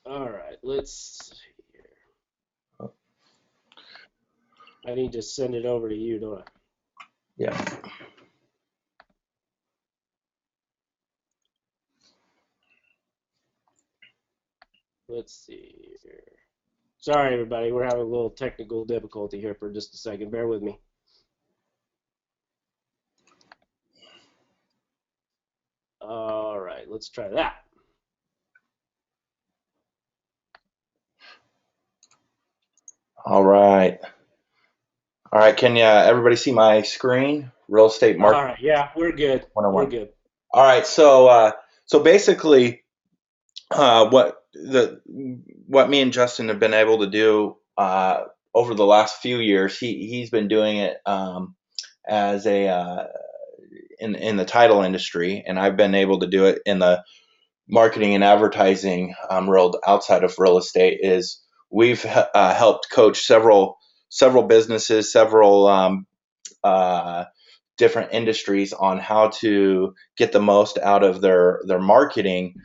All right, let's see here. I need to send it over to you, don't I? Yeah. Let's see here. Sorry, everybody. We're having a little technical difficulty here for just a second. Bear with me. All right, let's try that. All right. All right. Can everybody see my screen? Real estate All marketing right, yeah, we're good. We're 101. good. All right. So basically, what me and Justin have been able to do over the last few years, he's been doing it as a in the title industry, and I've been able to do it in the marketing and advertising world outside of real estate. Is we've helped coach several businesses, several uh, different industries on how to get the most out of their marketing,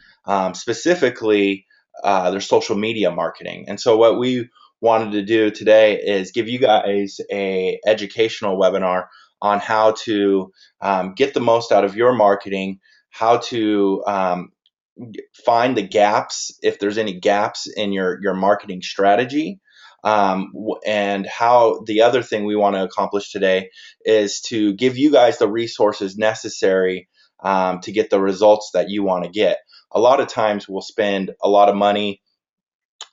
specifically their social media marketing. And so what we wanted to do today is give you guys a educational webinar on how to get the most out of your marketing, how to find the gaps if there's any gaps in your marketing strategy, and how the other thing we want to accomplish today is to give you guys the resources necessary to get the results that you want to get. A lot of times we'll spend a lot of money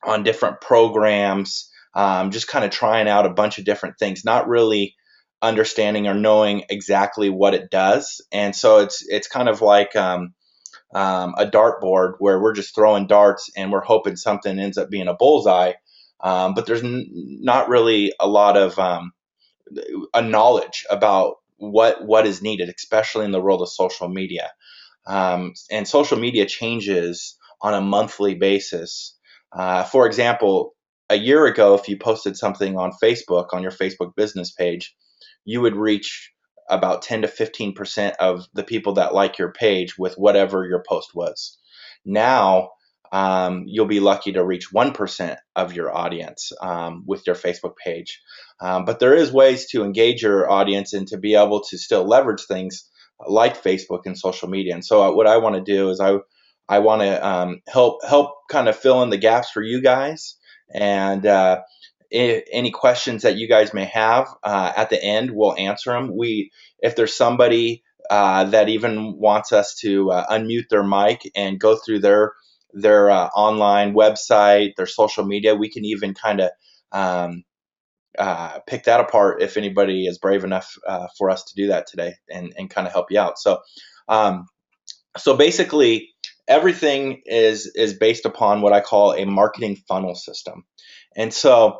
on different programs, just kind of trying out a bunch of different things, not really understanding or knowing exactly what it does. And so it's kind of like a dartboard where we're just throwing darts and we're hoping something ends up being a bullseye. But there's not really a lot of a knowledge about what is needed, especially in the world of social media. And social media changes on a monthly basis. For example, a year ago, if you posted something on Facebook on your Facebook business page, you would reach about 10 to 15% of the people that like your page with whatever your post was. Now, you'll be lucky to reach 1% of your audience with your Facebook page. But there is ways to engage your audience and to be able to still leverage things like Facebook and social media. And so what I want to do is I want to help kind of fill in the gaps for you guys. And any questions that you guys may have at the end, we'll answer them. If there's somebody that even wants us to unmute their mic and go through their online website, their social media, we can even kind of pick that apart if anybody is brave enough for us to do that today and kind of help you out. Um, so basically, everything is based upon what I call a marketing funnel system. And so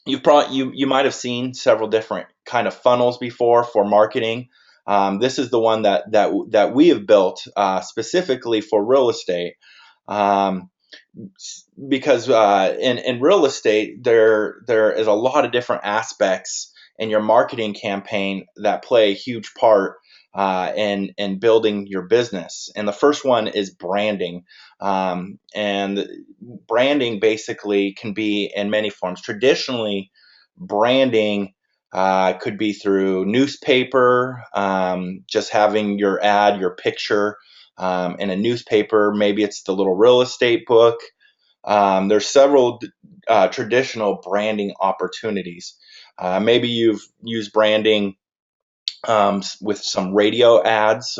you might have seen several different kind of funnels before for marketing. This is the one that we have built specifically for real estate. Um, because in real estate there is a lot of different aspects in your marketing campaign that play a huge part in building your business. And the first one is branding. And branding basically can be in many forms. Traditionally, branding could be through newspaper, just having your ad, your picture in a newspaper. Maybe it's the little real estate book. There's several traditional branding opportunities. Maybe you've used branding with some radio ads.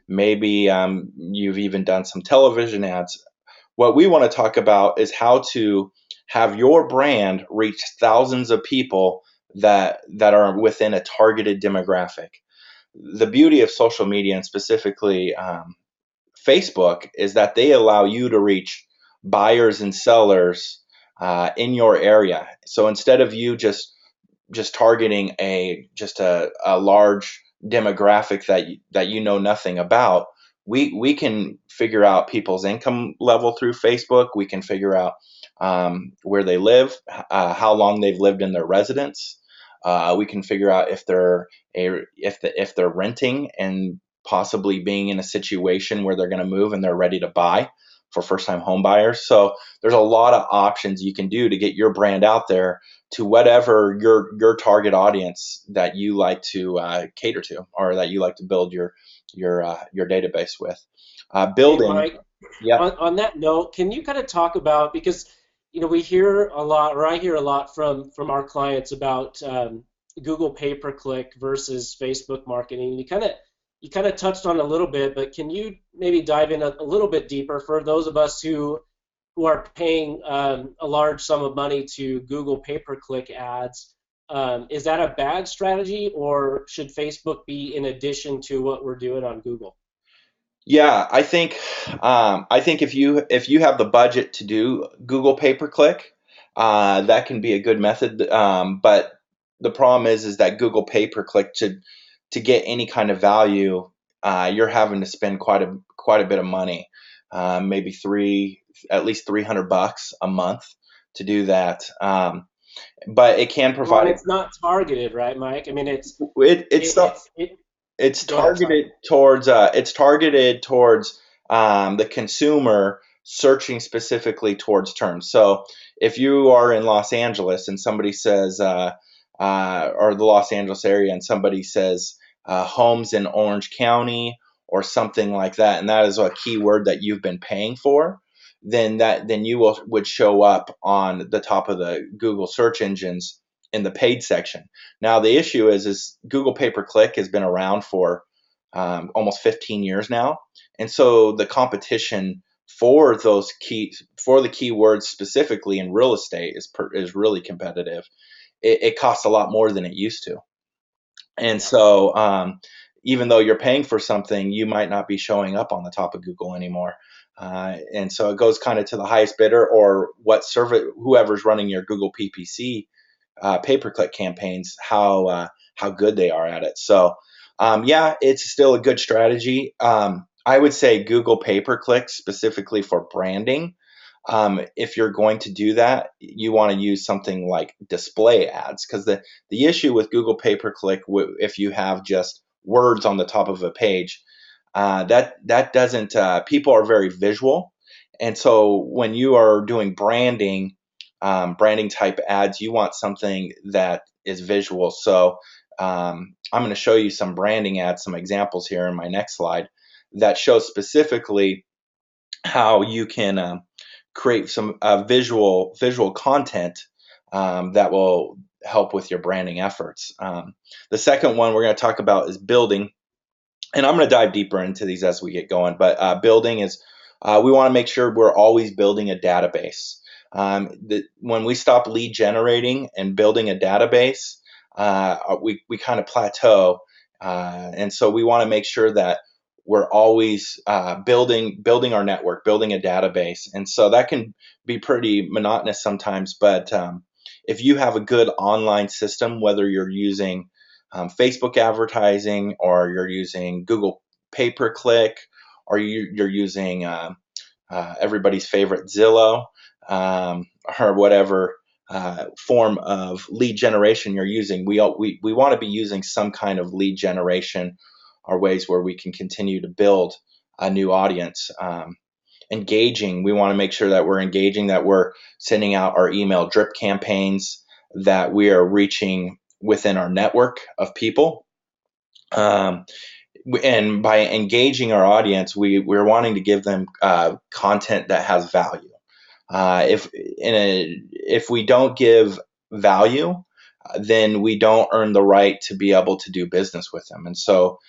Maybe you've even done some television ads. What we want to talk about is how to have your brand reach thousands of people that are within a targeted demographic. The beauty of social media, and specifically Facebook, is that they allow you to reach buyers and sellers in your area. So instead of you just targeting a large demographic that you know nothing about, we can figure out people's income level through Facebook. We can figure out where they live, how long they've lived in their residence. We can figure out if they're renting and possibly being in a situation where they're going to move and they're ready to buy. for first-time home buyers. So there's a lot of options you can do to get your brand out there to whatever your target audience that you like to cater to, or that you like to build your database with. Hey, Building, Mike, yeah. on that note, can you kind of talk about, because we hear a lot, or I hear a lot from our clients about Google pay per click versus Facebook marketing. You kind of touched on it a little bit, but can you maybe dive in a little bit deeper for those of us who are paying a large sum of money to Google pay per click ads? Is that a bad strategy, or should Facebook be in addition to what we're doing on Google? Yeah, I think if you have the budget to do Google pay per click, that can be a good method. But the problem is that Google pay per click to get any kind of value, you're having to spend quite a bit of money, maybe at least $300 a month to do that. But it can Well, and provide it's not targeted, right, Mike? I mean, it's it, stuff. it's it. It's Go ahead. Sorry. targeted towards the consumer searching specifically towards terms. So if you are in Los Angeles and somebody says, or the Los Angeles area, and somebody says homes in Orange County or something like that, and that is a keyword that you've been paying for, then you would show up on the top of the Google search engines in the paid section. Now the issue is Google pay per click has been around for almost 15 years now, and so the competition for the keywords specifically in real estate is really competitive. It costs a lot more than it used to, and Yeah. so even though you're paying for something, you might not be showing up on the top of Google anymore. And so it goes kind of to the highest bidder, or whoever's running your Google PPC pay-per-click campaigns, how good they are at it. So yeah, it's still a good strategy. I would say Google pay-per-click specifically for branding. If you're going to do that, you want to use something like display ads, because the issue with Google pay-per-click, if you have just words on the top of a page, that doesn't. People are very visual, and so when you are doing branding type ads, you want something that is visual. So I'm going to show you some branding ads, some examples here in my next slide that show specifically how you can create some visual content that will help with your branding efforts. The second one we're going to talk about is building, and I'm going to dive deeper into these as we get going. But building is, we want to make sure we're always building a database. When we stop lead generating and building a database, we kind of plateau. And so we want to make sure that we're always building our network, building a database. And so that can be pretty monotonous sometimes. But if you have a good online system, whether you're using Facebook advertising, or you're using Google pay per click, or you're using everybody's favorite Zillow, or whatever form of lead generation you're using, we want to be using some kind of lead generation, or ways where we can continue to build a new audience. Engaging, we want to make sure that we're engaging, that we're sending out our email drip campaigns, that we are reaching within our network of people. And by engaging our audience, we're wanting to give them content that has value. If we don't give value, then we don't earn the right to be able to do business with them. And so,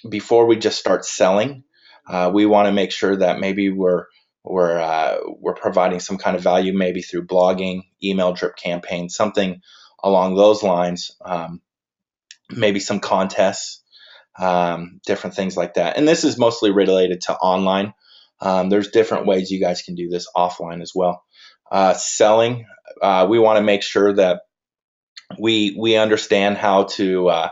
before we just start selling, we want to make sure that maybe we're providing some kind of value, maybe through blogging, email drip campaign, something along those lines. Maybe some contests, different things like that. And this is mostly related to online. There's different ways you guys can do this offline as well. Selling, we want to make sure that we understand how to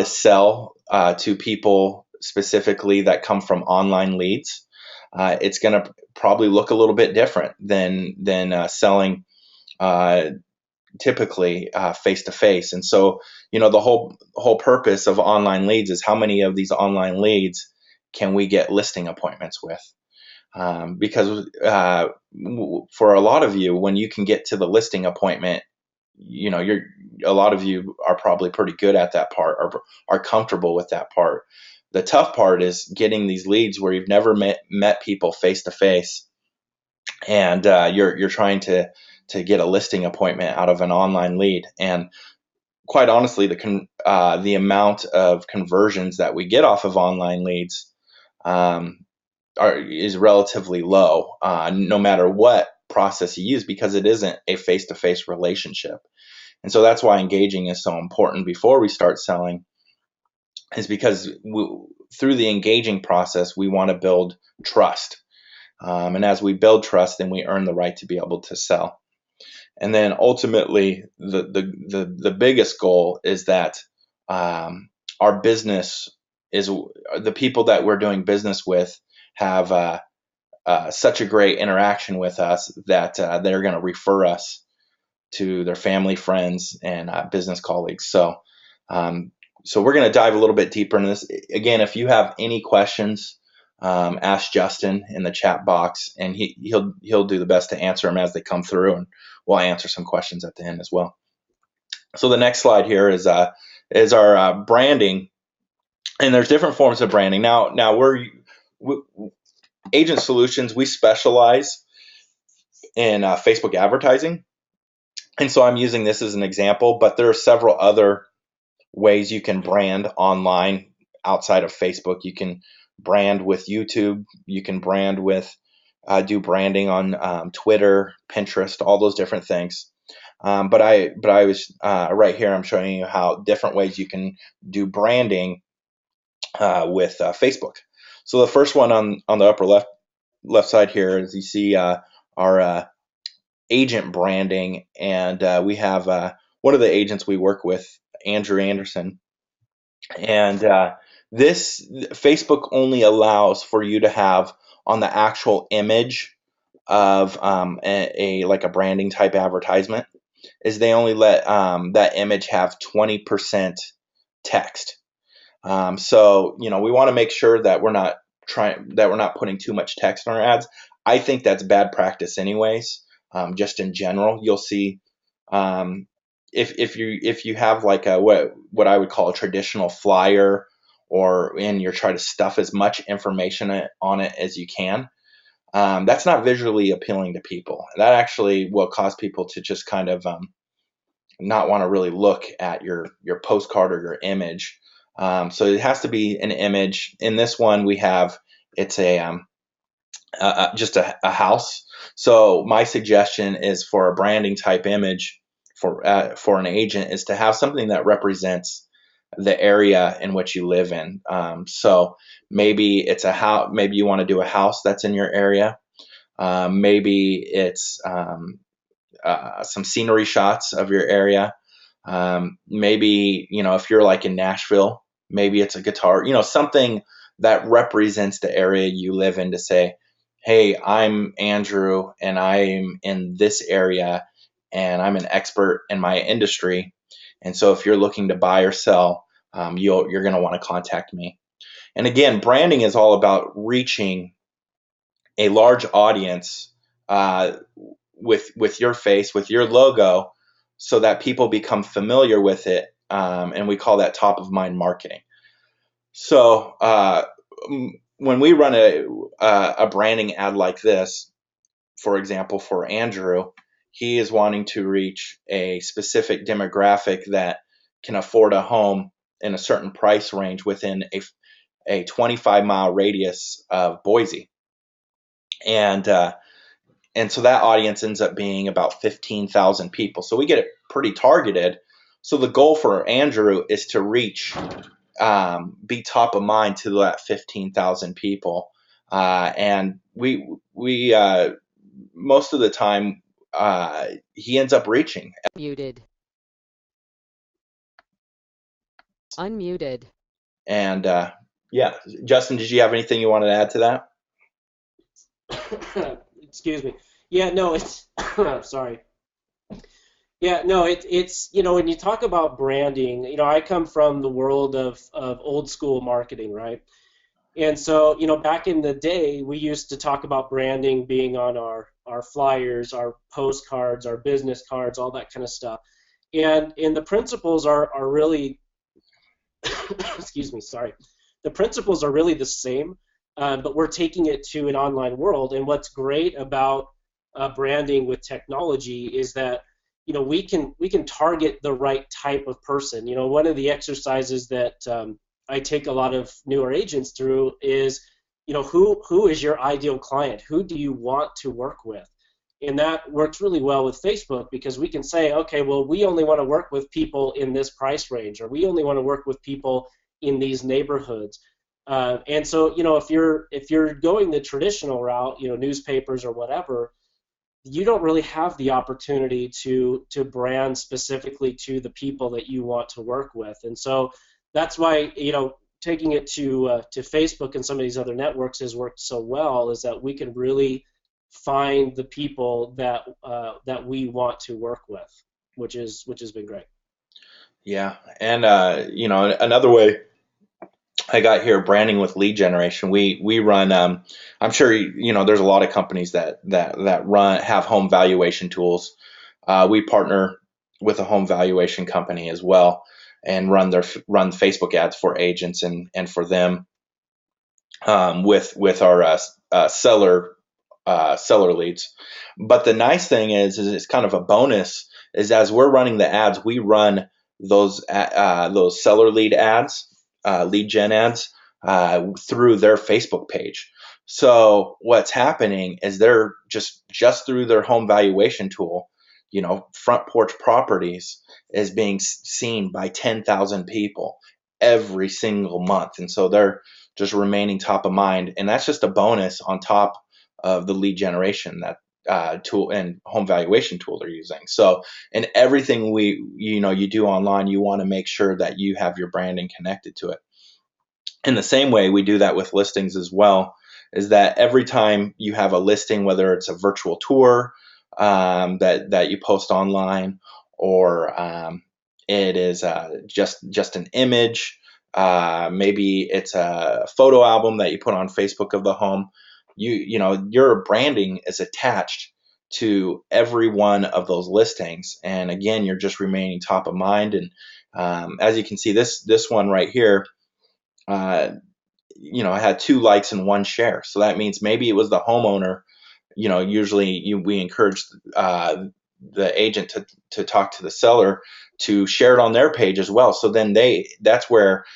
sell to people specifically that come from online leads. It's going to probably look a little bit different than selling typically face to face. And so, the whole purpose of online leads is how many of these online leads can we get listing appointments with. Because for a lot of you, when you can get to the listing appointment, a lot of you are probably pretty good at that part, or are comfortable with that part. The tough part is getting these leads where you've never met people face to face, and you're trying to get a listing appointment out of an online lead. And quite honestly, the amount of conversions that we get off of online leads um, is relatively low, no matter what process you use, because it isn't a face-to-face relationship. And so that's why engaging is so important before we start selling, is because through the engaging process, we want to build trust. And as we build trust, then we earn the right to be able to sell. And then ultimately, the biggest goal is that our business is, the people that we're doing business with have such a great interaction with us that they're going to refer us to their family, friends, and business colleagues. So we're going to dive a little bit deeper into this. Again, if you have any questions, ask Justin in the chat box, and he'll do the best to answer them as they come through, and we'll answer some questions at the end as well. So the next slide here is our branding, and there's different forms of branding. Now we Agent Solutions, we specialize in Facebook advertising, and so I'm using this as an example, but there are several other ways you can brand online outside of Facebook. You can brand with YouTube. You can brand with do branding on Twitter, Pinterest, all those different things. But I was right here. I'm showing you how different ways you can do branding with Facebook. So the first one on the upper left side here is, you see our agent branding, and we have one of the agents we work with, Andrew Anderson, and this Facebook only allows for you to have on the actual image of like a branding type advertisement, is they only let that image have 20% text. So we want to make sure that we're not putting too much text on our ads. I think that's bad practice anyways. Just in general, you'll see if you have like what I would call a traditional flyer, and you're trying to stuff as much information on it as you can, that's not visually appealing to people. That actually will cause people to just kind of not want to really look at your postcard or your image. So it has to be an image. In this one, we have, it's just a house. So my suggestion is, for a branding type image for an agent, is to have something that represents the area in which you live in. So maybe it's a house. Maybe you want to do a house that's in your area. Maybe it's some scenery shots of your area. Maybe if you're like in Nashville, maybe it's a guitar. Something that represents the area you live in, to say, hey, I'm Andrew, and I'm in this area, and I'm an expert in my industry. And so if you're looking to buy or sell, you're going to want to contact me. And again, branding is all about reaching a large audience with your face, with your logo, so that people become familiar with it. And we call that top of mind marketing. So when we run a branding ad like this, for example, for Andrew, he is wanting to reach a specific demographic that can afford a home in a certain price range within a 25-mile radius of Boise. And so that audience ends up being about 15,000 people. So we get it pretty targeted. So the goal for Andrew is to reach, be top of mind to that 15,000 people. And we most of the time, he ends up reaching. Muted. Unmuted. And yeah, Justin, did you have anything you wanted to add to that? Excuse me. Yeah, no, it's sorry. Yeah, no, it's when you talk about branding, I come from the world of old school marketing, right? And so, back in the day, we used to talk about branding being on our flyers, our postcards, our business cards, all that kind of stuff. And the principles are really, excuse me, sorry. The principles are really the same, but we're taking it to an online world. And what's great about branding with technology is that we can target the right type of person. One of the exercises that I take a lot of newer agents through is, who is your ideal client? Who do you want to work with? And that works really well with Facebook because we can say, okay, well, we only want to work with people in this price range, or we only want to work with people in these neighborhoods. And so, if you're going the traditional route, newspapers or whatever, you don't really have the opportunity to brand specifically to the people that you want to work with. And so that's why, taking it to Facebook and some of these other networks has worked so well, is that we can really find the people that we want to work with, which has been great. Yeah, and another way I got here, branding with lead generation. We run. I'm sure there's a lot of companies that have home valuation tools. We partner with a home valuation company as well, and run Facebook ads for agents and for them, with our seller leads. But the nice thing is it's kind of a bonus. Is as we're running the ads, we run those seller lead ads, lead gen ads, through their Facebook page. So what's happening is they're just through their home valuation tool, Front Porch Properties is being seen by 10,000 people every single month, and so they're just remaining top of mind, and that's just a bonus on top of the lead generation that tool and home valuation tool they're using. So in everything you do online, you want to make sure that you have your branding connected to it. In the same way, we do that with listings as well, is that every time you have a listing, whether it's a virtual tour that you post online, or it is just an image, maybe it's a photo album that you put on Facebook of the home, your branding is attached to every one of those listings, and again, you're just remaining top of mind. And as you can see, this one right here, I had 2 likes and 1 share. So that means maybe it was the homeowner. Usually we encourage the agent to talk to the seller to share it on their page as well. So then that's where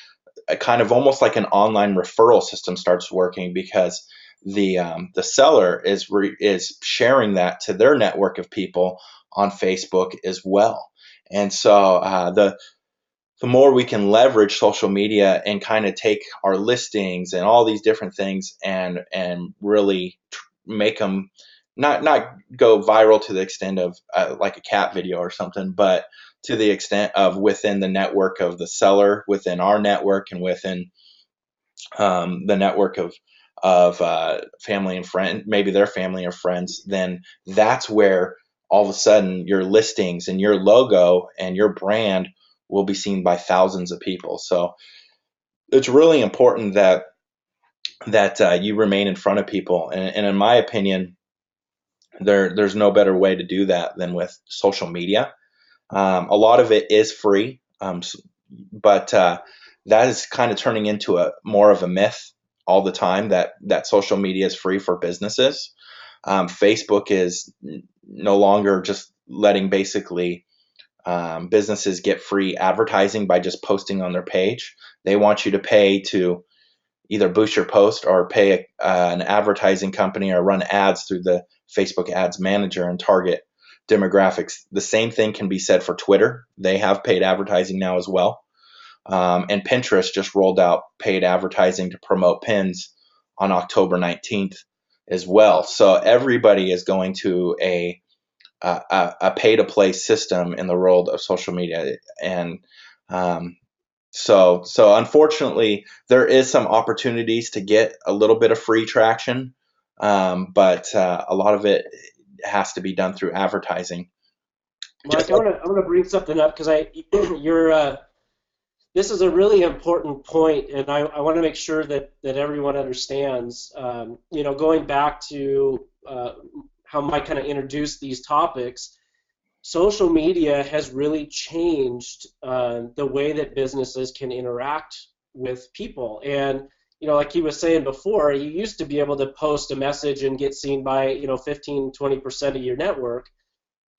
a kind of almost like an online referral system starts working, because the seller is sharing that to their network of people on Facebook as well. And so the more we can leverage social media and kind of take our listings and all these different things and really make them not go viral to the extent of like a cat video or something, but to the extent of within the network of the seller, within our network, and within the network of family and friend, maybe their family or friends, then that's where all of a sudden your listings and your logo and your brand will be seen by thousands of people. So it's really important that you remain in front of people. And in my opinion, there's no better way to do that than with social media. A lot of it is free, but that is kind of turning into a more of a myth all the time, that social media is free for businesses. Facebook is no longer just letting basically businesses get free advertising by just posting on their page. They want you to pay to either boost your post or pay an advertising company or run ads through the Facebook Ads Manager and target demographics. The same thing can be said for Twitter. They have paid advertising now as well. And Pinterest just rolled out paid advertising to promote pins on October 19th as well. So everybody is going to a pay-to-play system in the world of social media. And so unfortunately, there is some opportunities to get a little bit of free traction, but a lot of it has to be done through advertising. Mike, I want to bring something up because you're this is a really important point, and I want to make sure that everyone understands. Going back to how Mike kind of introduced these topics, social media has really changed the way that businesses can interact with people. And like he was saying before, you used to be able to post a message and get seen by 15, 20% of your network.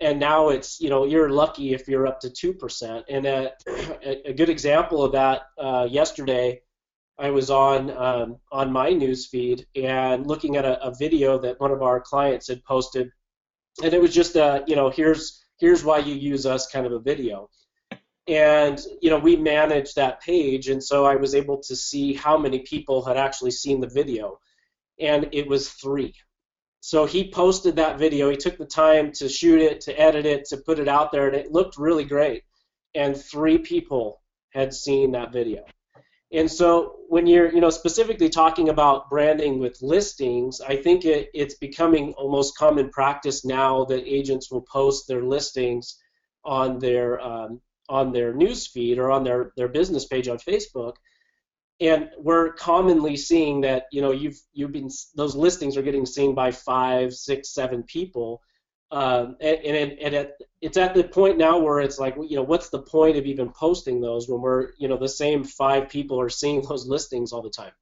And now it's, you're lucky if you're up to 2%. And a good example of that, yesterday, I was on my news feed and looking at a video that one of our clients had posted, and it was just here's why you use us kind of a video. And we managed that page, and so I was able to see how many people had actually seen the video, and it was 3. So he posted that video. He took the time to shoot it, to edit it, to put it out there, and it looked really great. And 3 people had seen that video. And so when you're specifically talking about branding with listings, I think it's becoming almost common practice now that agents will post their listings on their news feed or on their business page on Facebook. And we're commonly seeing that those listings are getting seen by 5, 6, 7 people, it's at the point now where it's like, what's the point of even posting those when we're the same 5 people are seeing those listings all the time.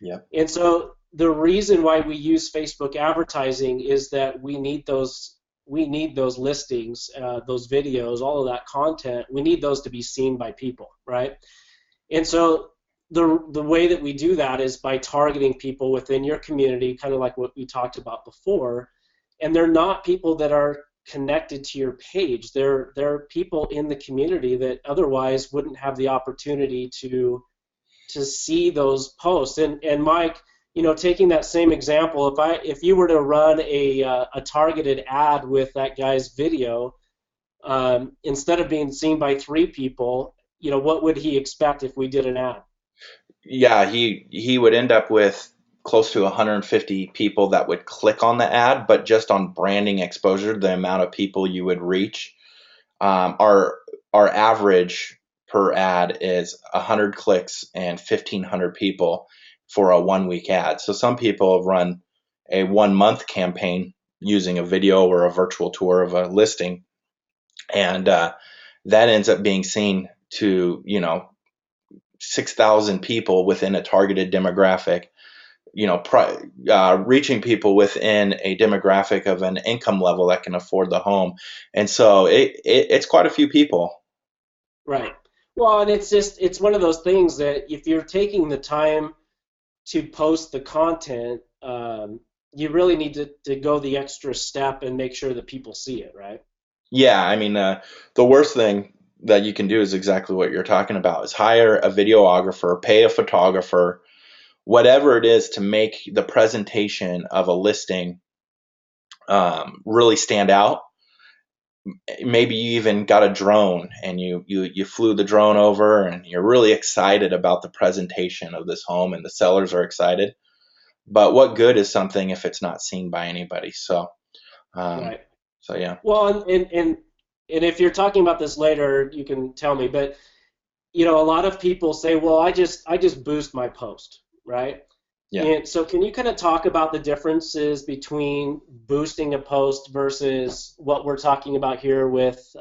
Yeah. And so the reason why we use Facebook advertising is that we need those listings, those videos, all of that content. We need those to be seen by people, right? And so the way that we do that is by targeting people within your community, kind of like what we talked about before. And they're not people that are connected to your page. They're people in the community that otherwise wouldn't have the opportunity to see those posts. And Mike, taking that same example, if you were to run a targeted ad with that guy's video, instead of being seen by 3 people, what would he expect if we did an ad? Yeah, he would end up with close to 150 people that would click on the ad, but just on branding exposure, the amount of people you would reach, our average per ad is 100 clicks and 1,500 people for a 1-week ad. So some people have run a 1-month campaign using a video or a virtual tour of a listing, and that ends up being seen to 6,000 people within a targeted demographic, reaching people within a demographic of an income level that can afford the home. And so it's quite a few people. Right. Well, and it's one of those things that if you're taking the time to post the content, you really need to go the extra step and make sure that people see it, right? Yeah, I mean, the worst thing that you can do is exactly what you're talking about, is hire a videographer, pay a photographer, whatever it is to make the presentation of a listing really stand out. Maybe you even got a drone and you flew the drone over and you're really excited about the presentation of this home and the sellers are excited. But what good is something if it's not seen by anybody? So, Right. so yeah. Well, and if you're talking about this later, you can tell me. But a lot of people say, well, I just boost my post, right? Yeah. And so can you kind of talk about the differences between boosting a post versus what we're talking about here with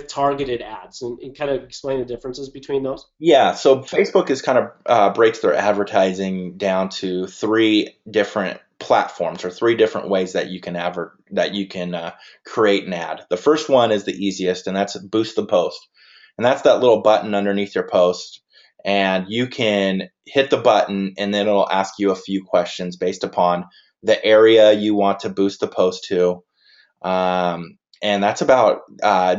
targeted ads, and kind of explain the differences between those? Yeah, so Facebook is kind of breaks their advertising down to 3 different platforms or 3 different ways that you can create an ad. The first one is the easiest, and that's boost the post, and that's that little button underneath your post, and you can hit the button, and then it'll ask you a few questions based upon the area you want to boost the post to, and that's about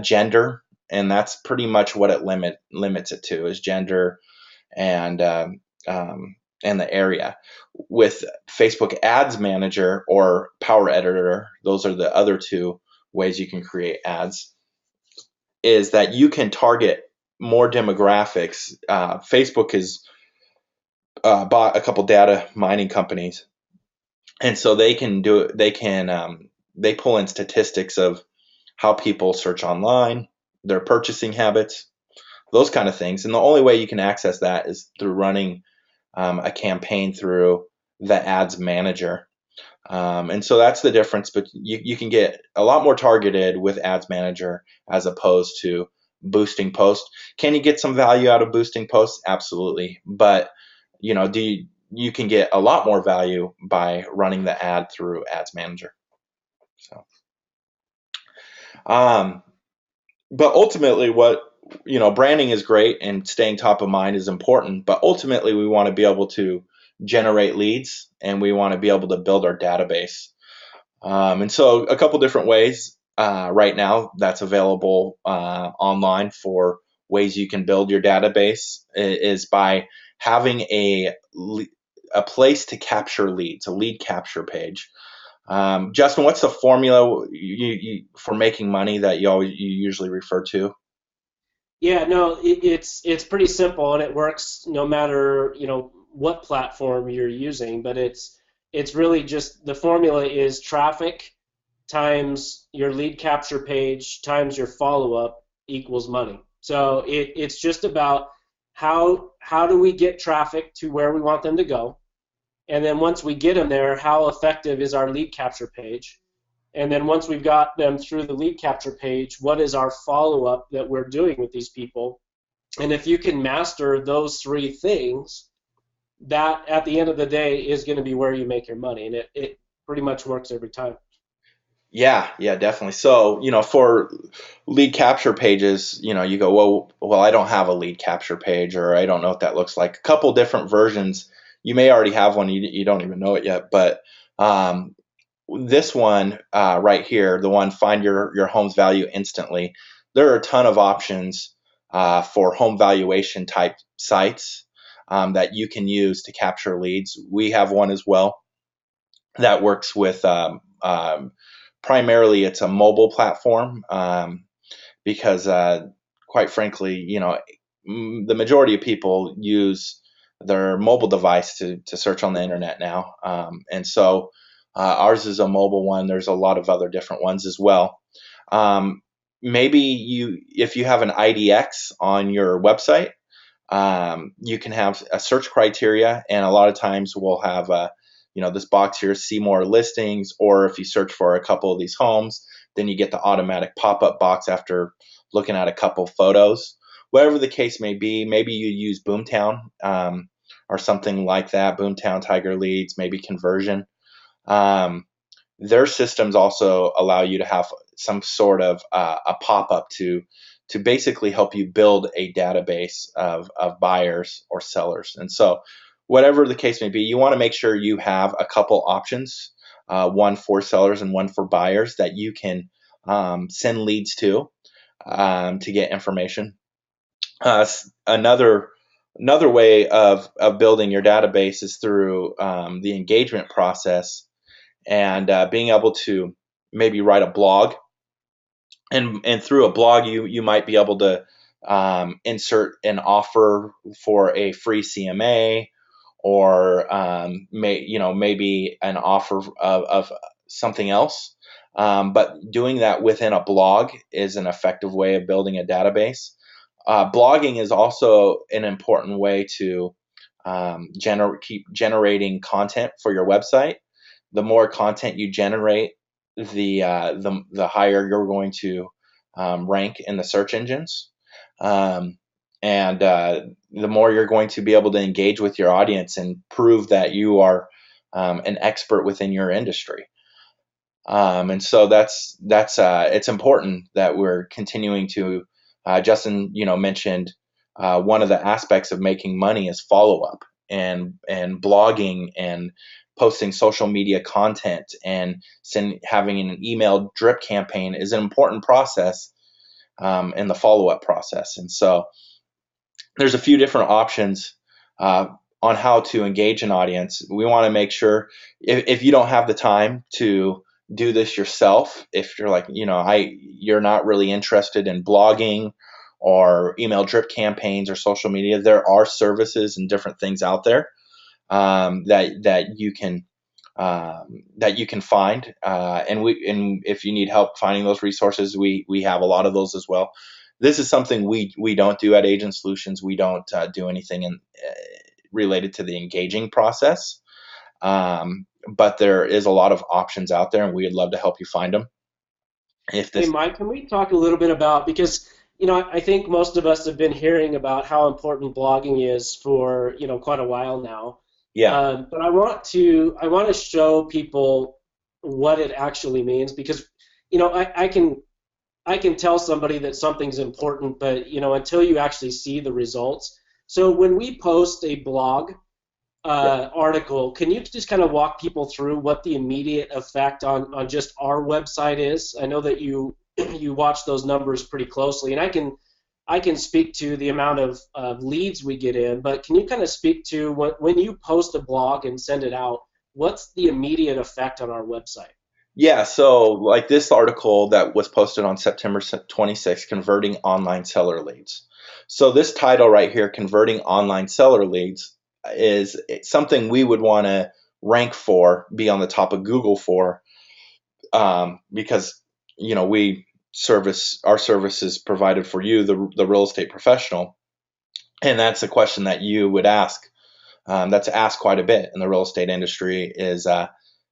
gender. And that's pretty much what it limits it to, is gender and the area. With Facebook Ads Manager or Power Editor, those are the other 2 ways you can create ads, is that you can target more demographics. Facebook has bought a couple data mining companies, and so they can do it. They pull in statistics of how people search online, their purchasing habits, those kind of things. And the only way you can access that is through running a campaign through the ads manager. And so that's the difference, but you can get a lot more targeted with ads manager as opposed to boosting posts. Can you get some value out of boosting posts? Absolutely. But you can get a lot more value by running the ad through ads manager. So but ultimately branding is great and staying top of mind is important, but ultimately we want to be able to generate leads and we want to be able to build our database. And so a couple different ways right now that's available online for ways you can build your database is by having a place to capture leads, a lead capture page. Justin, what's the formula for making money that you usually refer to? Yeah, no, it's pretty simple and it works no matter, what platform you're using, but it's really just the formula is traffic times your lead capture page times your follow-up equals money. So it's just about how do we get traffic to where we want them to go, and then once we get them there, how effective is our lead capture page? And then once we've got them through the lead capture page, what is our follow-up that we're doing with these people? And if you can master those three things, that at the end of the day is going to be where you make your money. And it pretty much works every time. Yeah, definitely. So, for lead capture pages, you go, well, I don't have a lead capture page, or I don't know what that looks like. A couple different versions. You may already have one, you don't even know it yet, but this one right here, the one find your home's value instantly. There are a ton of options for home valuation type sites that you can use to capture leads. We have one as well that works with primarily it's a mobile platform because quite frankly, the majority of people use their mobile device to search on the internet now. And so ours is a mobile one. There's a lot of other different ones as well. Maybe if you have an IDX on your website, you can have a search criteria, and a lot of times we'll have this box here, see more listings, or if you search for a couple of these homes, then you get the automatic pop-up box after looking at a couple photos. Whatever the case may be, maybe you use Boomtown or something like that, Boomtown, Tiger Leads, maybe Conversion. Their systems also allow you to have some sort of a pop-up to basically help you build a database of buyers or sellers. And so whatever the case may be, you want to make sure you have a couple options, one for sellers and one for buyers that you can send leads to get information. Another way of building your database is through the engagement process and being able to maybe write a blog. And through a blog, you might be able to insert an offer for a free CMA, or maybe an offer of something else. But doing that within a blog is an effective way of building a database. Blogging is also an important way to keep generating content for your website. The more content you generate, the higher you're going to rank in the search engines. And the more you're going to be able to engage with your audience and prove that you are an expert within your industry. And so that's it's important that we're continuing to. Justin, mentioned one of the aspects of making money is follow up and blogging and posting social media content and having an email drip campaign is an important process in the follow up process. And so there's a few different options on how to engage an audience. We want to make sure if you don't have the time to do this yourself, if you're like, you're not really interested in blogging or email drip campaigns or social media, there are services and different things out there that you can find. And if you need help finding those resources, we have a lot of those as well. This is something we don't do at Agent Solutions. We don't do anything related to the engaging process. But there is a lot of options out there, and we'd love to help you find them. If Hey, this, Mike, can we talk a little bit about, because, I think most of us have been hearing about how important blogging is for, quite a while now. yeah, But I want to show people what it actually means because, I can tell somebody that something's important, but, until you actually see the results. So when we post a blog, yeah, article, can you just kind of walk people through what the immediate effect on just our website is? I know that you you watch those numbers pretty closely, and I can speak to the amount of leads we get in, but can you kind of speak to when you post a blog and send it out, what's the immediate effect on our website? yeah. So like this article that was posted on September 26th, converting online seller leads. So this title right here, converting online seller leads, is something we would want to rank for, be on the top of Google for, because we service our services provided for you, the real estate professional, and that's a question that you would ask. That's asked quite a bit in the real estate industry is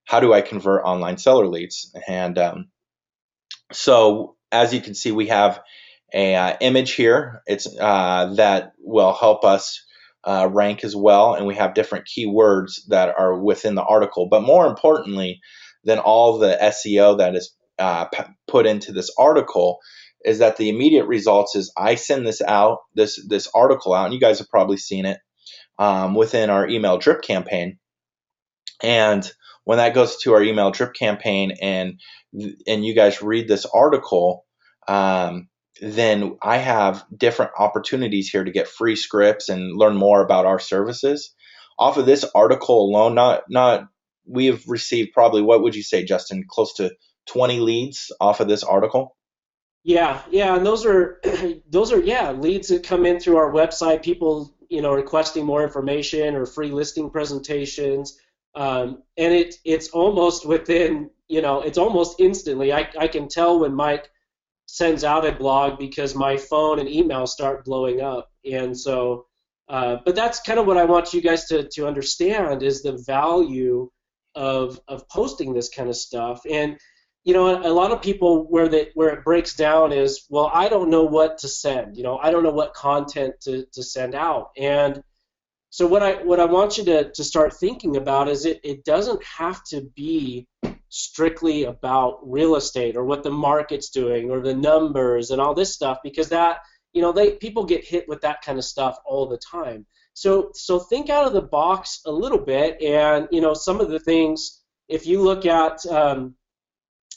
how do I convert online seller leads? And so as you can see, we have a image here. It's that will help us rank as well, and we have different keywords that are within the article. But more importantly than all the SEO that is put into this article is that the immediate results is I send this out, this article out, and you guys have probably seen it within our email drip campaign. And when that goes to our email drip campaign and you guys read this article, then I have different opportunities here to get free scripts and learn more about our services. Off of this article alone, not we have received probably, what would you say, Justin, close to 20 leads off of this article? Yeah, yeah, and those are yeah, leads that come in through our website, people, requesting more information or free listing presentations. And it's almost within, it's almost instantly. I can tell when Mike sends out a blog because my phone and email start blowing up. And so, but that's kind of what I want you guys to understand is the value of posting this kind of stuff. And a lot of people where it breaks down is, well, I don't know what to send. I don't know what content to send out. And so what I want you to start thinking about is it doesn't have to be strictly about real estate or what the market's doing or the numbers and all this stuff, because that people get hit with that kind of stuff all the time. So think out of the box a little bit, and some of the things, if you look at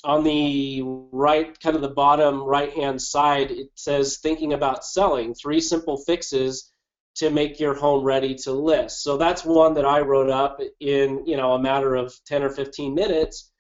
on the right, kind of the bottom right hand side, it says thinking about selling, 3 simple fixes to make your home ready to list. So that's one that I wrote up in a matter of 10 or 15 minutes,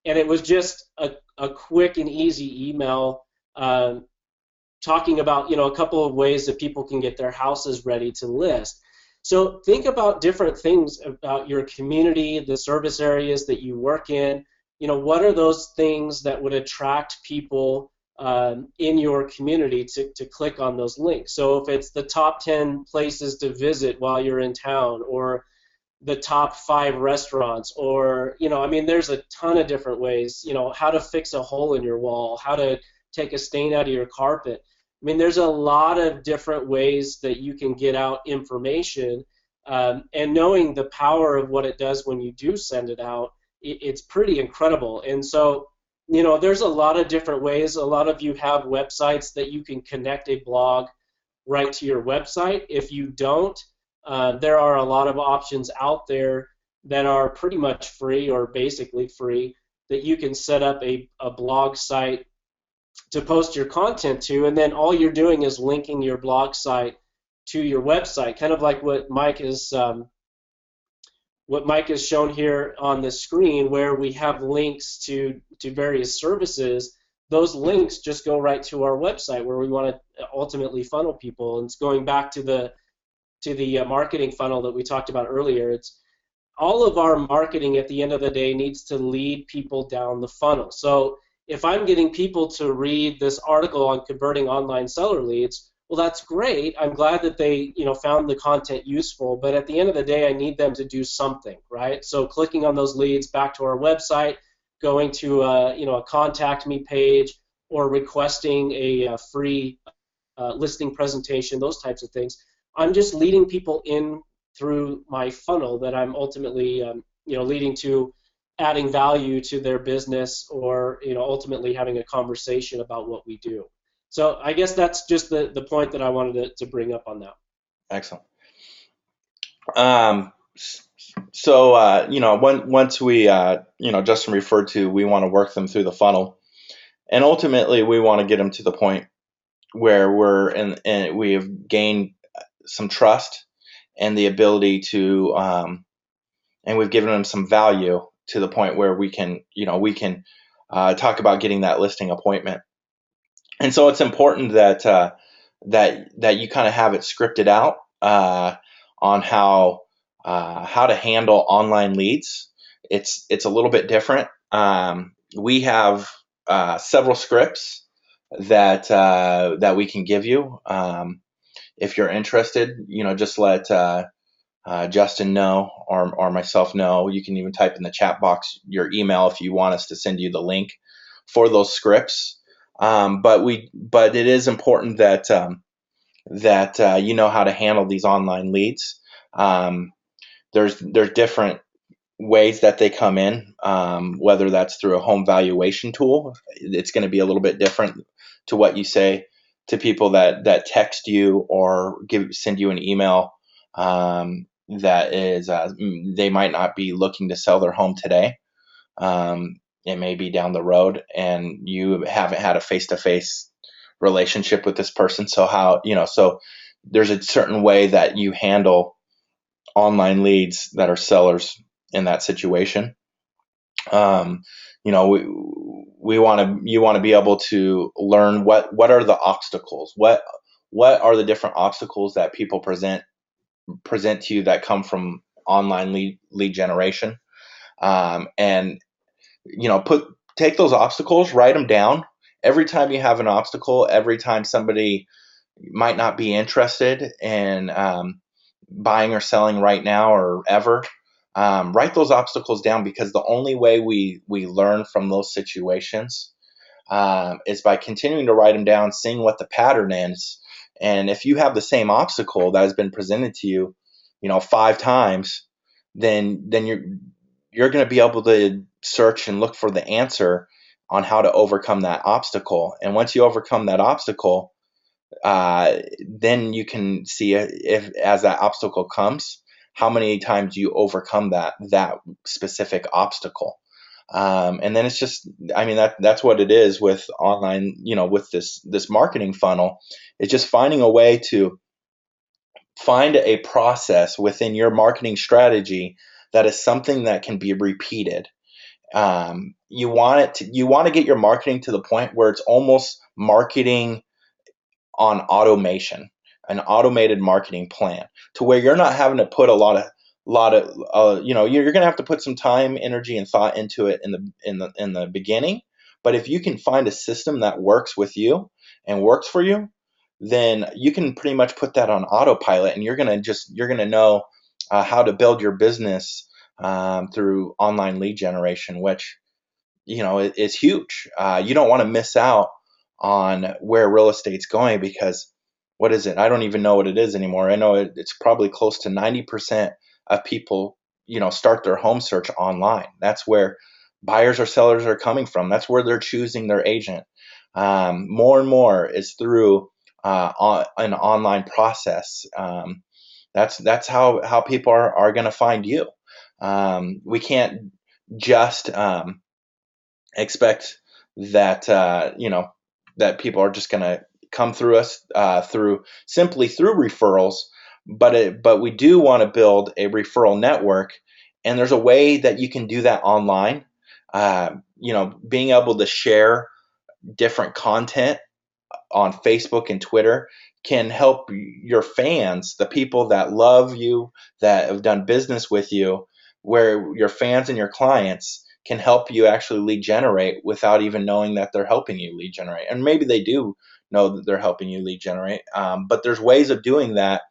and it was just a quick and easy email talking about a couple of ways that people can get their houses ready to list. So think about different things about your community, the service areas that you work in. What are those things that would attract people in your community to click on those links? So if it's the top 10 places to visit while you're in town, or the top 5 restaurants, or there's a ton of different ways. How to fix a hole in your wall, how to take a stain out of your carpet. There's a lot of different ways that you can get out information, and knowing the power of what it does when you do send it out, it's pretty incredible. And so, there's a lot of different ways. A lot of you have websites that you can connect a blog right to your website. If you don't, there are a lot of options out there that are pretty much free or basically free that you can set up a blog site to post your content to, and then all you're doing is linking your blog site to your website, kind of like what Mike has shown here on the screen, where we have links to various services. Those links just go right to our website where we want to ultimately funnel people. And it's going back to the marketing funnel that we talked about earlier. It's all of our marketing at the end of the day needs to lead people down the funnel. So if I'm getting people to read this article on converting online seller leads, well, that's great. I'm glad that they, found the content useful, but at the end of the day, I need them to do something, right? So clicking on those leads back to our website, going to a contact me page, or requesting a free listing presentation, those types of things. I'm just leading people in through my funnel that I'm ultimately, leading to adding value to their business, or ultimately having a conversation about what we do. So I guess that's just the point that I wanted to bring up on that. Excellent. Once we, Justin referred to, we want to work them through the funnel, and ultimately we want to get them to the point where and we have gained some trust and the ability to, and we've given them some value to the point where we can talk about getting that listing appointment. And so it's important that that you kind of have it scripted out on how to handle online leads. It's a little bit different. We have several scripts that we can give you. If you're interested, just let Justin know, or myself know. You can even type in the chat box your email if you want us to send you the link for those scripts. But it is important that you know how to handle these online leads. There's different ways that they come in, whether that's through a home valuation tool. It's going to be a little bit different to what you say to people that text you or send you an email. That is, they might not be looking to sell their home today. It may be down the road, and you haven't had a face-to-face relationship with this person. So so there's a certain way that you handle online leads that are sellers in that situation. You want to be able to learn what are the obstacles, what are the different obstacles that people present to you that come from online lead generation, and take those obstacles, write them down. Every time you have an obstacle, every time somebody might not be interested in buying or selling right now or ever, write those obstacles down, because the only way we learn from those situations is by continuing to write them down, seeing what the pattern is. And if you have the same obstacle that has been presented to you, 5 times, then you're going to be able to search and look for the answer on how to overcome that obstacle. And once you overcome that obstacle, then you can see, if as that obstacle comes, how many times you overcome that specific obstacle. And then it's just, that's what it is with online, with this marketing funnel. It's just finding a way to find a process within your marketing strategy that is something that can be repeated. You want to get your marketing to the point where it's almost marketing on automation, an automated marketing plan, to where you're not having to put a lot of you're going to have to put some time, energy, and thought into it in the beginning. But if you can find a system that works with you and works for you, then you can pretty much put that on autopilot, and you're going to know how to build your business through online lead generation, which is huge. You don't want to miss out on where real estate's going, because what is it? I don't even know what it is anymore. I know it's probably close to 90% of people, start their home search online. That's where buyers or sellers are coming from. That's where they're choosing their agent. More and more is through an online process. That's how people are going to find you. We can't just expect that that people are just going to come through us simply through referrals, but we do want to build a referral network, and there's a way that you can do that online. Being able to share different content on Facebook and Twitter can help your fans, the people that love you, that have done business with you, where your fans and your clients can help you actually lead generate without even knowing that they're helping you lead generate. And maybe they do know that they're helping you lead generate, but there's ways of doing that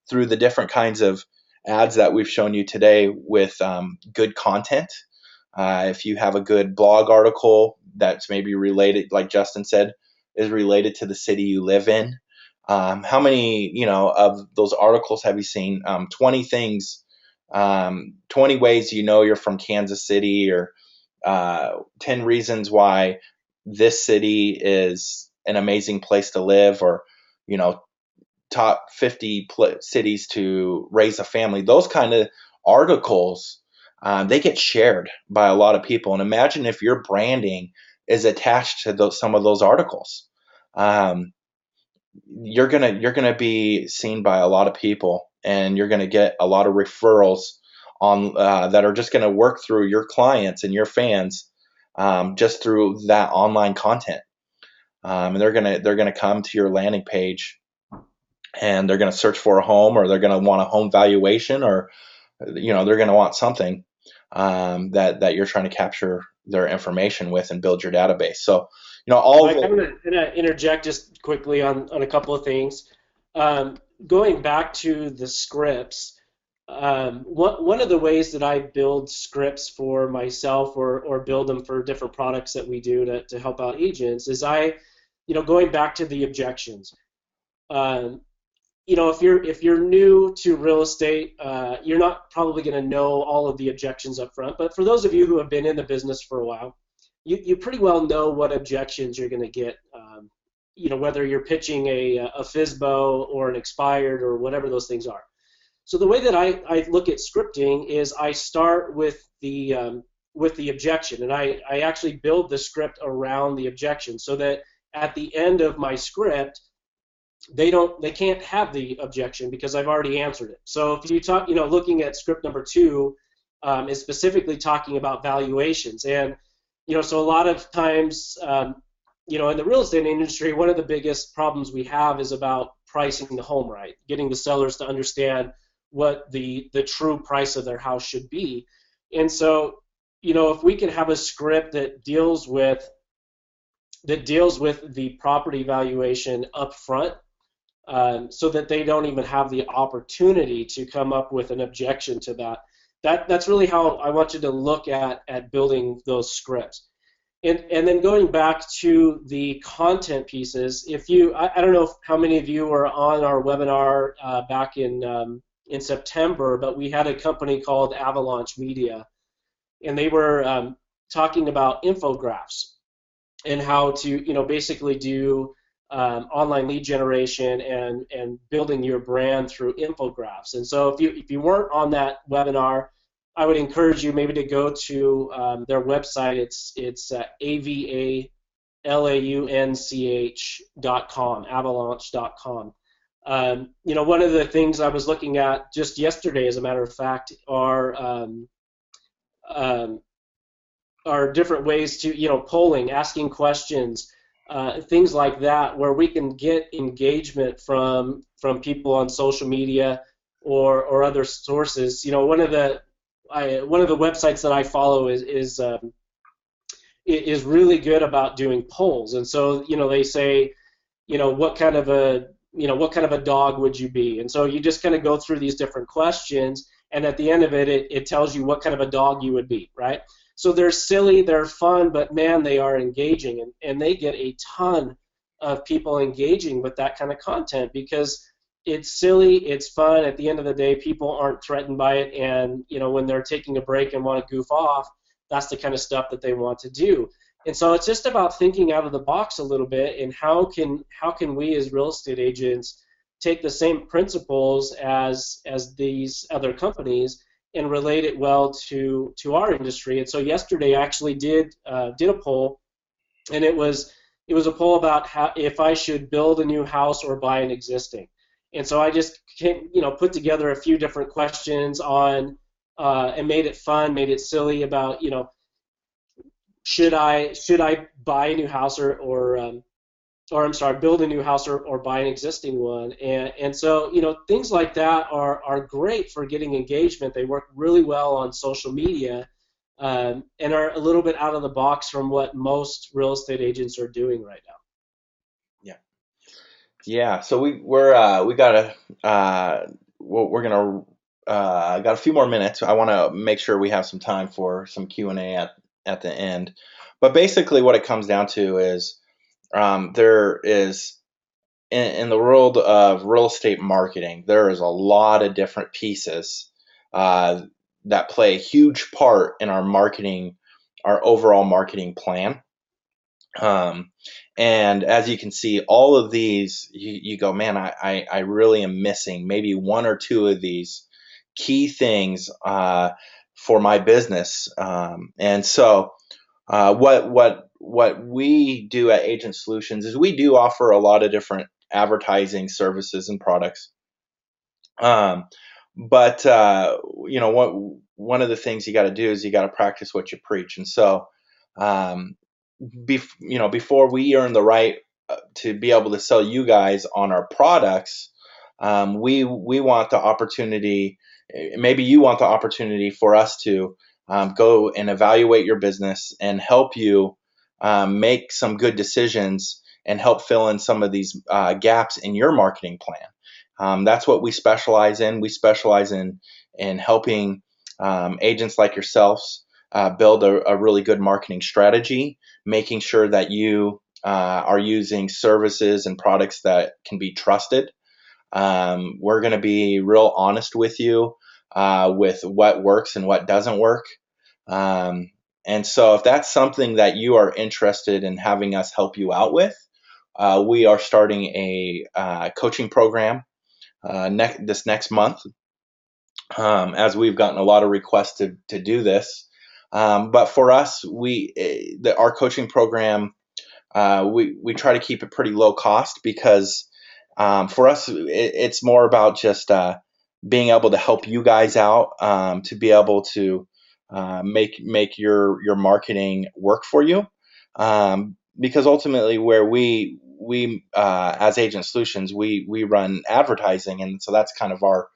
through the different kinds of ads that we've shown you today with good content. If you have a good blog article that's maybe related, like Justin said, is related to the city you live in. How many, of those articles have you seen? 20 things, 20 ways you're from Kansas City, or 10 reasons why this city is an amazing place to live, or, top 50 cities to raise a family. Those kind of articles, they get shared by a lot of people. And imagine if your branding is attached to some of those articles. You're gonna be seen by a lot of people, and you're gonna get a lot of referrals on that are just gonna work through your clients and your fans, just through that online content. And they're gonna come to your landing page, and they're gonna search for a home, or they're gonna want a home valuation, or they're gonna want something that you're trying to capture their information with and build your database. So all Mike, I'm going to interject just quickly on a couple of things. Going back to the scripts, one of the ways that I build scripts for myself, or build them for different products that we do to help out agents, is going back to the objections. If you're new to real estate, you're not probably going to know all of the objections up front. But for those of you who have been in the business for a while, you pretty well know what objections you're going to get. Whether you're pitching a FSBO or an expired or whatever those things are. So the way that I look at scripting is I start with the objection, and I actually build the script around the objection, so that at the end of my script, they can't have the objection because I've already answered it. So if you talk, looking at script number 2 is specifically talking about valuations, and so a lot of times, in the real estate industry, one of the biggest problems we have is about pricing the home right, getting the sellers to understand what the true price of their house should be. And so, if we can have a script that deals with the property valuation up front, so that they don't even have the opportunity to come up with an objection to that. That's really how I want you to look at building those scripts. And then going back to the content pieces, I don't know how many of you were on our webinar back in September, but we had a company called Avalanche Media, and they were talking about infographics and how to basically do online lead generation and building your brand through infographics. And so if you weren't on that webinar, I would encourage you maybe to go to their website. It's avalanch.com, avalanche.com. One of the things I was looking at just yesterday, as a matter of fact, are different ways to polling, asking questions, things like that, where we can get engagement from people on social media or other sources. One of the websites that I follow is really good about doing polls, and so they say, what kind of a dog would you be, and so you just kind of go through these different questions, and at the end of it tells you what kind of a dog you would be, right? So they're silly, they're fun, but man, they are engaging, and they get a ton of people engaging with that kind of content because it's silly, it's fun. At the end of the day, people aren't threatened by it, and when they're taking a break and want to goof off, that's the kind of stuff that they want to do. And so it's just about thinking out of the box a little bit, and how can we as real estate agents take the same principles as these other companies and relate it well to our industry. And so yesterday I actually did a poll, and it was a poll about if I should build a new house or buy an existing. And so I just put together a few different questions on and made it fun, made it silly about should I buy a new house or I'm sorry, build a new house or buy an existing one. And so things like that are great for getting engagement. They work really well on social media, and are a little bit out of the box from what most real estate agents are doing right now. Yeah. Yeah. So we got we're gonna got a few more minutes. I want to make sure we have some time for some Q&A at the end. But basically, what it comes down to is there is in the world of real estate marketing, there is a lot of different pieces uh, that play a huge part in our marketing, our overall marketing plan. Um, and as you can see, all of these, you go, man, I really am missing maybe one or two of these key things for my business. And so, what we do at Agent Solutions is we do offer a lot of different advertising services and products. Um, but what one of the things you got to do is you got to practice what you preach. And so, um, before we earn the right to be able to sell you guys on our products, we want the opportunity. Maybe you want the opportunity for us to go and evaluate your business and help you make some good decisions and help fill in some of these gaps in your marketing plan. That's what we specialize in. We specialize in helping agents like yourselves build a really good marketing strategy, making sure that you are using services and products that can be trusted. We're going to be real honest with you with what works and what doesn't work. Um, and so, if that's something that you are interested in having us help you out with, we are starting a coaching program this next month, as we've gotten a lot of requests to do this. But for us, our coaching program, we try to keep it pretty low cost because for us, it's more about just being able to help you guys out to be able to make your marketing work for you. Because ultimately, where we as Agent Solutions, we run advertising, and so that's kind of our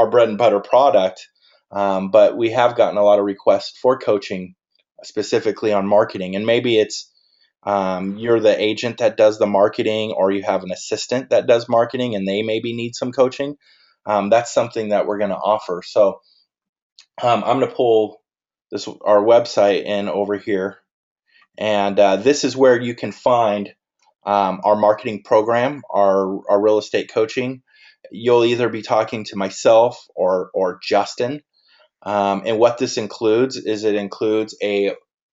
bread and butter product. But we have gotten a lot of requests for coaching specifically on marketing, and maybe it's you're the agent that does the marketing, or you have an assistant that does marketing and they maybe need some coaching. That's something that we're going to offer. So I'm going to pull our website in over here, and this is where you can find our marketing program, our real estate coaching. You'll either be talking to myself or Justin. And what this includes is it includes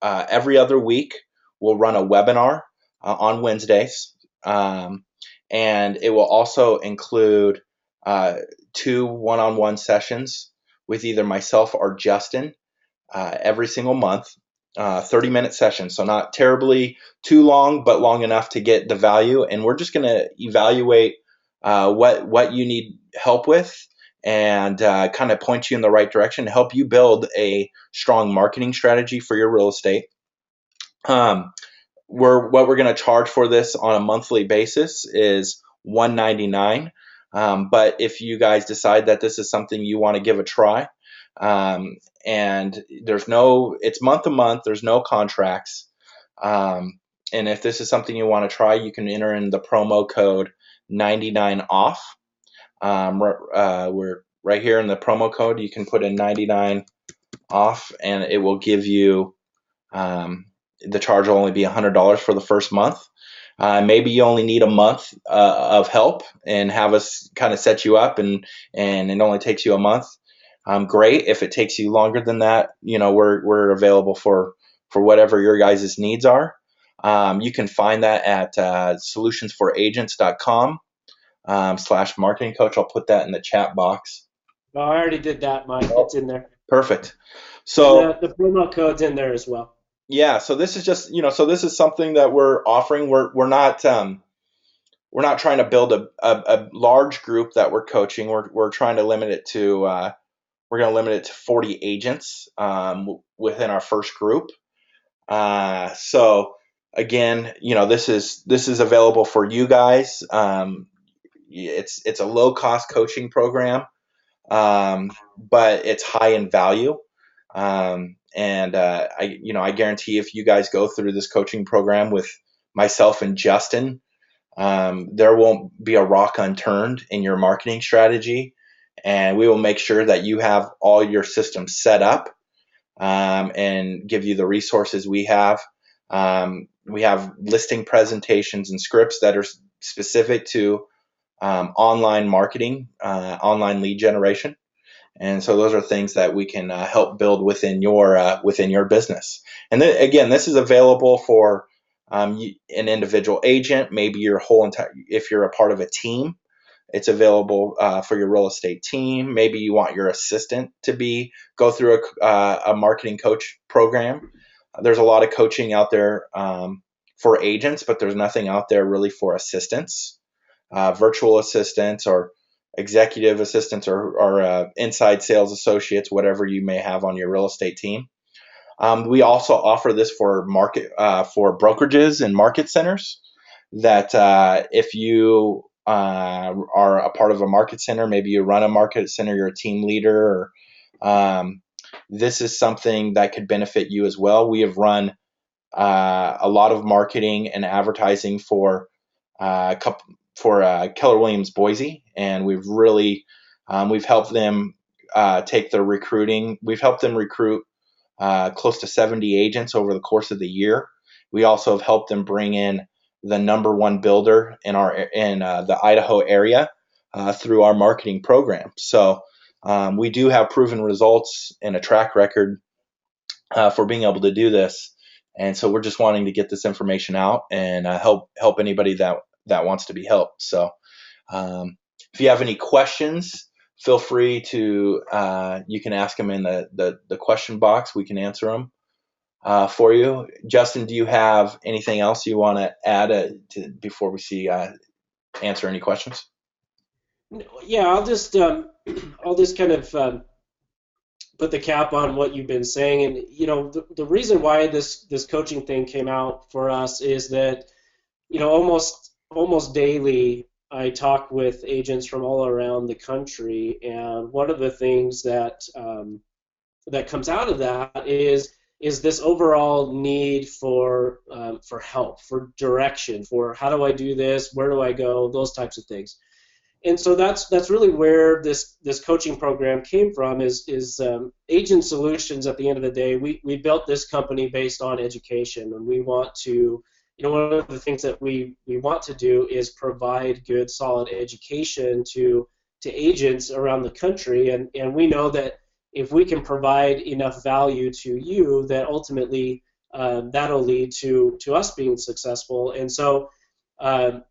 every other week we'll run a webinar on Wednesdays, and it will also include two one-on-one sessions with either myself or Justin every single month. 30-minute sessions, so not terribly too long, but long enough to get the value. And we're just going to evaluate what you need help with, and kind of point you in the right direction to help you build a strong marketing strategy for your real estate. What we're going to charge for this on a monthly basis is $199. But if you guys decide that this is something you want to give a try, and it's month to month, there's no contracts. And if this is something you want to try, you can enter in the promo code 99 off. We're right here in the promo code. You can put in 99 off, and it will give you the charge will only be $100 for the first month. Maybe you only need a month of help and have us kind of set you up, and it only takes you a month. Great. If it takes you longer than that, we're available for whatever your guys' needs are. You can find that at solutionsforagents.com /marketing coach. I'll put that in the chat box. Oh, I already did that, Mike. It's in there. Perfect. So and the promo code's in there as well. Yeah, so this is just, so this is something that we're offering. We're not trying to build a large group that we're coaching. We're trying to limit it to we're going to limit it to 40 agents within our first group. So again, this is available for you guys. It's a low cost coaching program, but it's high in value. and I guarantee if you guys go through this coaching program with myself and Justin, there won't be a rock unturned in your marketing strategy, and we will make sure that you have all your systems set up, and give you the resources we have. We have listing presentations and scripts that are specific to online marketing, online lead generation. And so those are things that we can help build within your business. And then again, this is available for an individual agent. Maybe your whole entire, if you're a part of a team, it's available for your real estate team. Maybe you want your assistant to go through a marketing coach program. There's a lot of coaching out there for agents, but there's nothing out there really for assistants, virtual assistants or executive assistants or inside sales associates, whatever you may have on your real estate team. We also offer this for brokerages and market centers. That if you are a part of a market center, maybe you run a market center, you're a team leader, or this is something that could benefit you as well. We have run a lot of marketing and advertising for Keller Williams Boise, and we've helped them take their recruiting. We've helped them recruit close to 70 agents over the course of the year. We also have helped them bring in the number one builder in the Idaho area through our marketing program. So we do have proven results and a track record for being able to do this. And so we're just wanting to get this information out and help anybody that wants to be helped. So if you have any questions, feel free to you can ask them in the question box. We can answer them for you. Justin, do you have anything else you want to add before we answer any questions? Yeah, I'll just kind of put the cap on what you've been saying. And the reason why this coaching thing came out for us is that almost daily I talk with agents from all around the country, and one of the things that comes out of that is this overall need for help, for direction, for how do I do this, where do I go, those types of things. And so that's really where this coaching program came from. Is Agent Solutions. At the end of the day, we built this company based on education, and we want to, one of the things that we want to do is provide good, solid education to agents around the country, and we know that if we can provide enough value to you, that ultimately that'll lead to us being successful. And so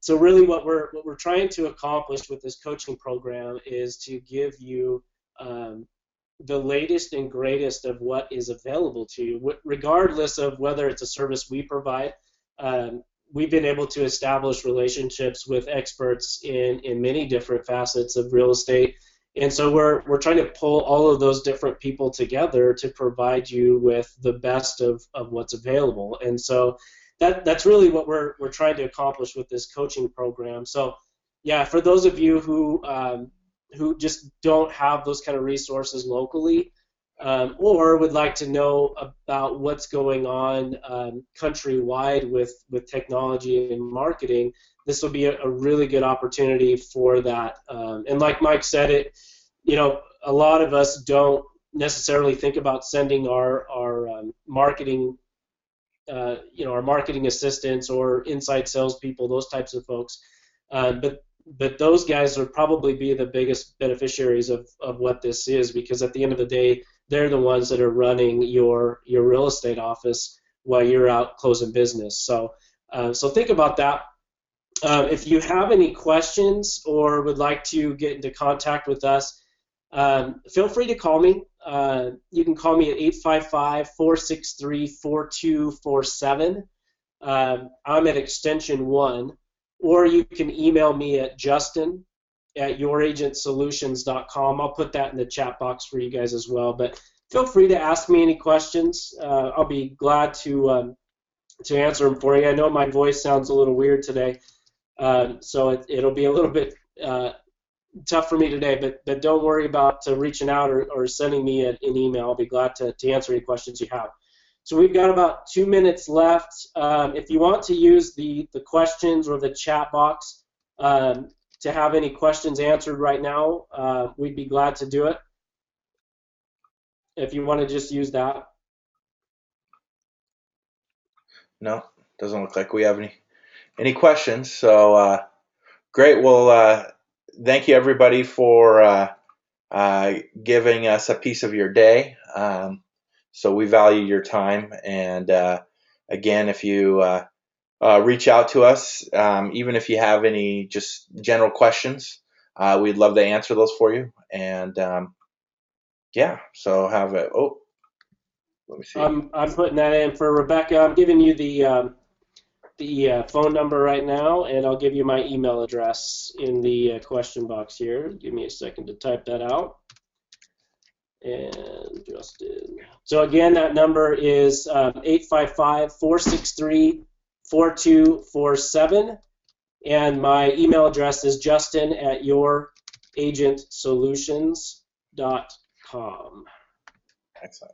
really what we're trying to accomplish with this coaching program is to give you the latest and greatest of what is available to you, regardless of whether it's a service we provide. We've been able to establish relationships with experts in many different facets of real estate, and so we're trying to pull all of those different people together to provide you with the best of what's available. And so that's really what we're trying to accomplish with this coaching program. So yeah, for those of you who just don't have those kind of resources locally, or would like to know about what's going on countrywide with technology and marketing, this will be a really good opportunity for that. And like Mike said, a lot of us don't necessarily think about sending our marketing, our marketing assistants or inside salespeople, those types of folks. But those guys would probably be the biggest beneficiaries of what this is, because at the end of the day, they're the ones that are running your real estate office while you're out closing business. So think about that. If you have any questions or would like to get into contact with us, feel free to call me. You can call me at 855-463-4247. I'm at extension 1. Or you can email me at justin@youragentsolutions.com. I'll put that in the chat box for you guys as well. But feel free to ask me any questions. I'll be glad to answer them for you. I know my voice sounds a little weird today, so it'll be a little bit tough for me today, but don't worry about reaching out or sending me an email. I'll be glad to answer any questions you have. So we've got about 2 minutes left. If you want to use the questions or the chat box to have any questions answered right now, we'd be glad to do it. If you want to just use that. No, doesn't look like we have any questions. So great. Well, thank you everybody for giving us a piece of your day. So we value your time. And again, if you reach out to us, even if you have any just general questions, we'd love to answer those for you. And yeah, so have it. Oh, let me see. I'm putting that in for Rebecca. I'm giving you the phone number right now, and I'll give you my email address in the question box here. Give me a second to type that out. And Justin. So again, that number is 855-463-4247, and my email address is justin@youragentsolutions.com. Excellent.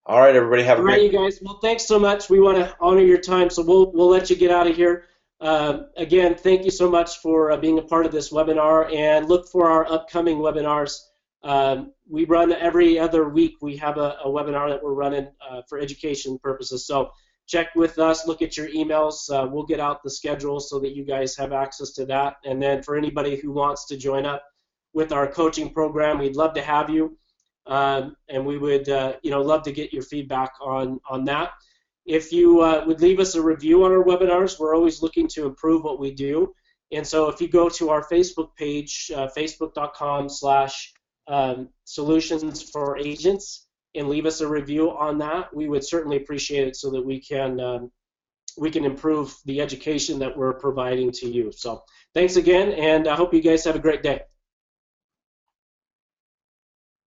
All right, everybody, have a great. All right, you guys. Well, thanks so much. We want to honor your time, so we'll let you get out of here. Again, thank you so much for being a part of this webinar, and look for our upcoming webinars. We run every other week. We have a webinar that we're running for education purposes. So check with us, look at your emails. We'll get out the schedule so that you guys have access to that. And then for anybody who wants to join up with our coaching program, we'd love to have you. And we would love to get your feedback on that. If you would leave us a review on our webinars, we're always looking to improve what we do. And so if you go to our Facebook page, facebook.com/solutions for agents, and leave us a review on that, we would certainly appreciate it so that we can improve the education that we're providing to you. So thanks again, and I hope you guys have a great day.